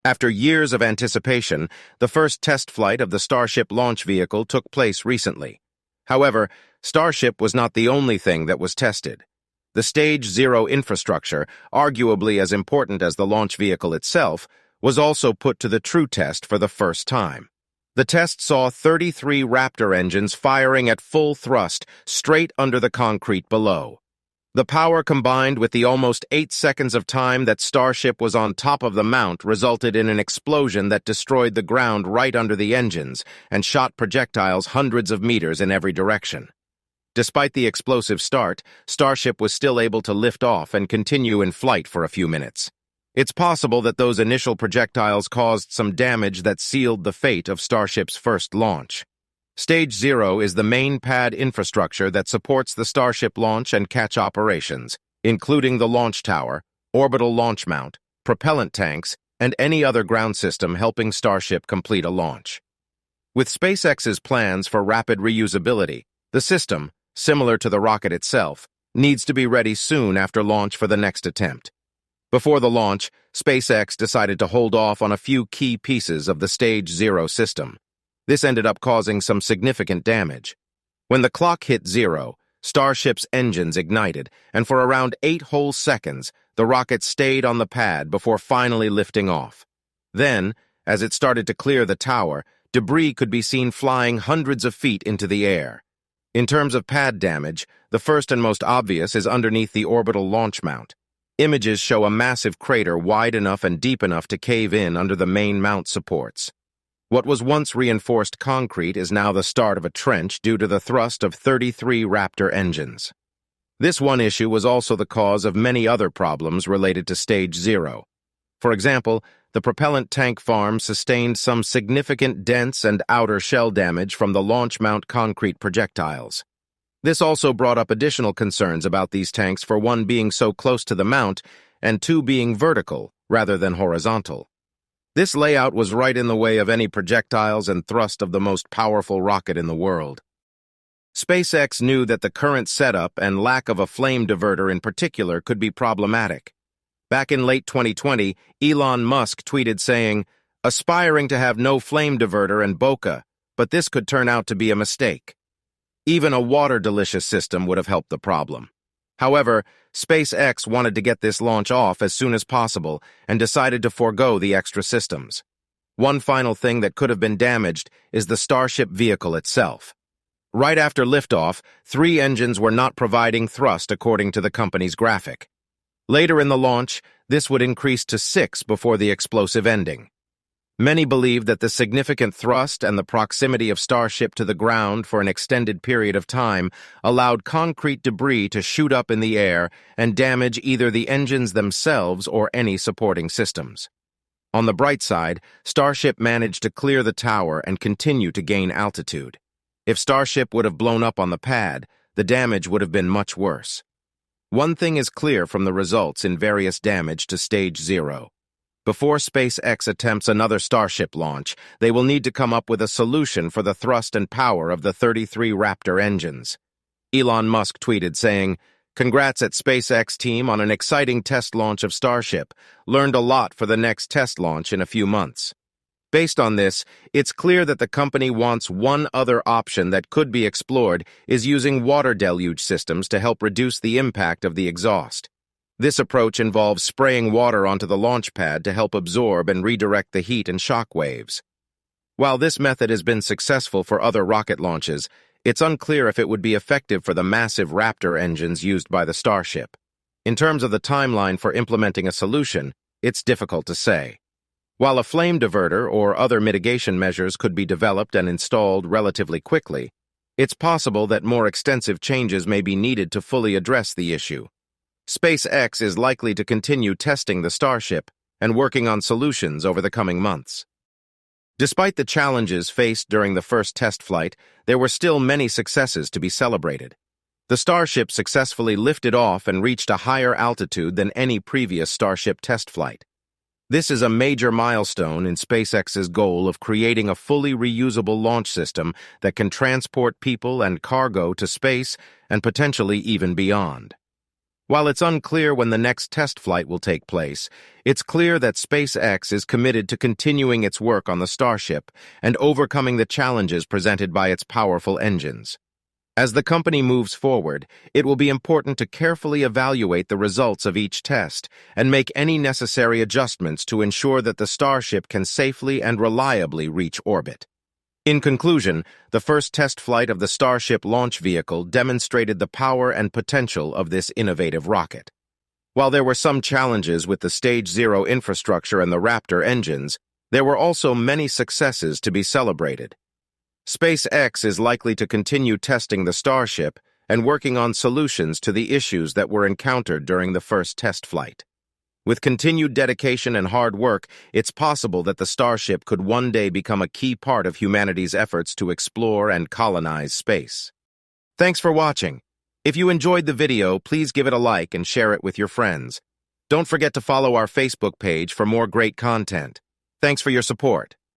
After years of anticipation, the first test flight of the Starship launch vehicle took place recently. However, Starship was not the only thing that was tested. The Stage 0 infrastructure, arguably as important as the launch vehicle itself, was also put to the true test for the first time. The test saw 33 Raptor engines firing at full thrust straight under the concrete below. The power combined with the almost 8 seconds of time that Starship was on top of the mount resulted in an explosion that destroyed the ground right under the engines and shot projectiles hundreds of meters in every direction. Despite the explosive start, Starship was still able to lift off and continue in flight for a few minutes. It's possible that those initial projectiles caused some damage that sealed the fate of Starship's first launch. Stage 0 is the main pad infrastructure that supports the Starship launch and catch operations, including the launch tower, orbital launch mount, propellant tanks, and any other ground system helping Starship complete a launch. With SpaceX's plans for rapid reusability, the system, similar to the rocket itself, needs to be ready soon after launch for the next attempt. Before the launch, SpaceX decided to hold off on a few key pieces of the Stage 0 system. This ended up causing some significant damage. When the clock hit 0, Starship's engines ignited, and for around 8 whole seconds, the rocket stayed on the pad before finally lifting off. Then, as it started to clear the tower, debris could be seen flying hundreds of feet into the air. In terms of pad damage, the first and most obvious is underneath the orbital launch mount. Images show a massive crater wide enough and deep enough to cave in under the main mount supports. What was once reinforced concrete is now the start of a trench due to the thrust of 33 Raptor engines. This one issue was also the cause of many other problems related to Stage 0. For example, the propellant tank farm sustained some significant dents and outer shell damage from the launch mount concrete projectiles. This also brought up additional concerns about these tanks, for one being so close to the mount and two being vertical rather than horizontal. This layout was right in the way of any projectiles and thrust of the most powerful rocket in the world. SpaceX knew that the current setup and lack of a flame diverter in particular could be problematic. Back in late 2020, Elon Musk tweeted saying, "Aspiring to have no flame diverter and bokeh, but this could turn out to be a mistake." Even a water-delicious system would have helped the problem. However, SpaceX wanted to get this launch off as soon as possible and decided to forego the extra systems. One final thing that could have been damaged is the Starship vehicle itself. Right after liftoff, 3 engines were not providing thrust according to the company's graphic. Later in the launch, this would increase to 6 before the explosive ending. Many believe that the significant thrust and the proximity of Starship to the ground for an extended period of time allowed concrete debris to shoot up in the air and damage either the engines themselves or any supporting systems. On the bright side, Starship managed to clear the tower and continue to gain altitude. If Starship would have blown up on the pad, the damage would have been much worse. One thing is clear from the results in various damage to Stage 0. Before SpaceX attempts another Starship launch, they will need to come up with a solution for the thrust and power of the 33 Raptor engines. Elon Musk tweeted saying, "Congrats at SpaceX team on an exciting test launch of Starship. Learned a lot for the next test launch in a few months." Based on this, it's clear that the company wants one other option that could be explored is using water deluge systems to help reduce the impact of the exhaust. This approach involves spraying water onto the launch pad to help absorb and redirect the heat and shock waves. While this method has been successful for other rocket launches, it's unclear if it would be effective for the massive Raptor engines used by the Starship. In terms of the timeline for implementing a solution, it's difficult to say. While a flame diverter or other mitigation measures could be developed and installed relatively quickly, it's possible that more extensive changes may be needed to fully address the issue. SpaceX is likely to continue testing the Starship and working on solutions over the coming months. Despite the challenges faced during the first test flight, there were still many successes to be celebrated. The Starship successfully lifted off and reached a higher altitude than any previous Starship test flight. This is a major milestone in SpaceX's goal of creating a fully reusable launch system that can transport people and cargo to space and potentially even beyond. While it's unclear when the next test flight will take place, it's clear that SpaceX is committed to continuing its work on the Starship and overcoming the challenges presented by its powerful engines. As the company moves forward, it will be important to carefully evaluate the results of each test and make any necessary adjustments to ensure that the Starship can safely and reliably reach orbit. In conclusion, the first test flight of the Starship launch vehicle demonstrated the power and potential of this innovative rocket. While there were some challenges with the Stage 0 infrastructure and the Raptor engines, there were also many successes to be celebrated. SpaceX is likely to continue testing the Starship and working on solutions to the issues that were encountered during the first test flight. With continued dedication and hard work, it's possible that the Starship could one day become a key part of humanity's efforts to explore and colonize space. Thanks for watching. If you enjoyed the video, please give it a like and share it with your friends. Don't forget to follow our Facebook page for more great content. Thanks for your support.